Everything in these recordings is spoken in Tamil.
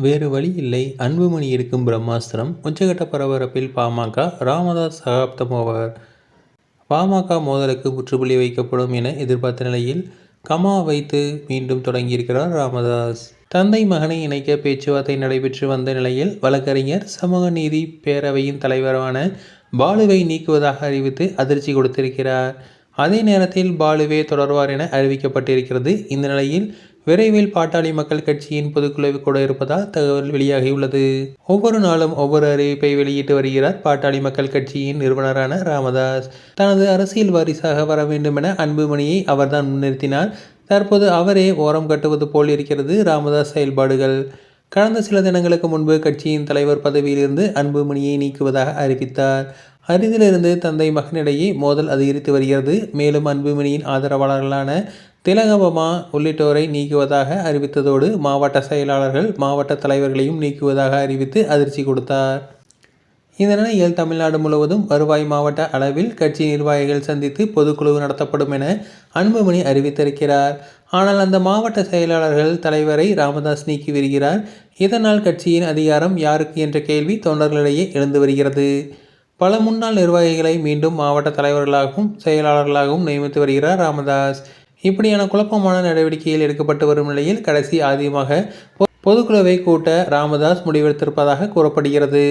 வேறு வழி இல்லை. அன்புமணி எடுக்கும் பிரம்மாஸ்திரம். உச்சகட்ட பரபரப்பில் பாமக, ராமதாஸ் சகாப்தமோவர். பாமக மோதலுக்கு முற்றுப்புள்ளி வைக்கப்படும் என எதிர்பார்த்த நிலையில் கமா வைத்து மீண்டும் தொடங்கியிருக்கிறார் ராமதாஸ். தந்தை மகனை இணைக்க பேச்சுவார்த்தை நடைபெற்று வந்த நிலையில் வழக்கறிஞர் சமூக நீதி பேரவையின் தலைவரான பாலுவை நீக்குவதாக அறிவித்து அதிர்ச்சி கொடுத்திருக்கிறார். அதே நேரத்தில் பாலுவே தொடர்வார் என அறிவிக்கப்பட்டிருக்கிறது. இந்த நிலையில் விரைவில் பாட்டாளி மக்கள் கட்சியின் பொதுக்குழு கூட இருப்பதால் தகவல் வெளியாகியுள்ளது. ஒவ்வொரு நாளும் ஒவ்வொரு அறிவிப்பை வெளியிட்டு வருகிறார் பாட்டாளி மக்கள் கட்சியின் நிறுவனரான ராமதாஸ். தனது அரசியல் வாரிசாக வர வேண்டும் என அன்புமணியை அவர்தான் முன்னிறுத்தினார். தற்போது அவரே ஓரம் கட்டுவது போல் இருக்கிறது ராமதாஸ் செயல்பாடுகள். கடந்த சில தினங்களுக்கு முன்பு கட்சியின் தலைவர் பதவியிலிருந்து அன்புமணியை நீக்குவதாக அறிவித்தார். அரிதிலிருந்து தந்தை மகனிடையே மோதல் அதிகரித்து வருகிறது. மேலும் அன்புமணியின் ஆதரவாளர்களான திலகவமா உள்ளிட்டோரை நீக்குவதாக அறிவித்ததோடு மாவட்ட செயலாளர்கள், மாவட்ட தலைவர்களையும் நீக்குவதாக அறிவித்து அதிர்ச்சி கொடுத்தார். இந்த நிலையில் தமிழ்நாடு முழுவதும் வருவாய் மாவட்ட அளவில் கட்சி நிர்வாகிகள் சந்தித்து பொதுக்குழு நடத்தப்படும் என அன்புமணி அறிவித்திருக்கிறார். ஆனால் அந்த மாவட்ட செயலாளர்கள் தலைவரை ராமதாஸ் நீக்கி வருகிறார். இதனால் கட்சியின் அதிகாரம் யாருக்கு என்ற கேள்வி தொண்டர்களிடையே எழுந்து வருகிறது. பல முன்னாள் நிர்வாகிகளை மீண்டும் மாவட்ட தலைவர்களாகவும் செயலாளர்களாகவும் நியமித்து வருகிறார் ராமதாஸ். இப்படியான குழப்பமான நடவடிக்கைகள் எடுக்கப்பட்டு வரும் நிலையில் கடைசி ஆதியமாக பொதுக்குழுவை கூட்ட ராமதாஸ் முடிவெடுத்திருப்பதாக கூறப்படுகிறது.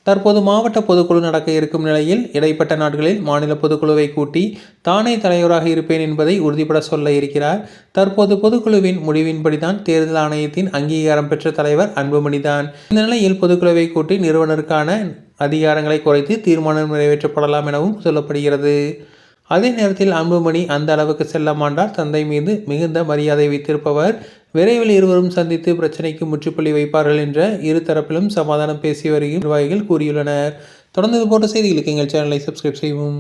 தற்போது மாவட்ட பொதுக்குழு நடக்க இருக்கும் நிலையில் இடைப்பட்ட நாட்களில் மாநில பொதுக்குழுவை கூட்டி தானே தலைவராக இருப்பேன் என்பதை உறுதிபட சொல்ல இருக்கிறார். தற்போது பொதுக்குழுவின் முடிவின்படிதான் தேர்தல் ஆணையத்தின் அங்கீகாரம் பெற்ற தலைவர் அன்புமணிதான். இந்த நிலையில் பொதுக்குழுவை கூட்டி நிறுவனருக்கான அதிகாரங்களை குறைத்து தீர்மானம் நிறைவேற்றப்படலாம் எனவும் சொல்லப்படுகிறது. அதே நேரத்தில் அன்புமணி அந்த அளவுக்கு செல்ல மாட்டார். தந்தை மீது மிகுந்த மரியாதை வைத்திருப்பவர். விரைவில் இருவரும் சந்தித்து பிரச்சனைக்கு முற்றுப்புள்ளி வைப்பார்கள் என்ற இரு தரப்பிலும் சமாதானம் பேசி வருகிற நிர்வாகிகள் கூறியுள்ளனர். தொடர்ந்து போன்ற செய்திகளுக்கு எங்கள் சேனலை சப்ஸ்கிரைப் செய்வோம்.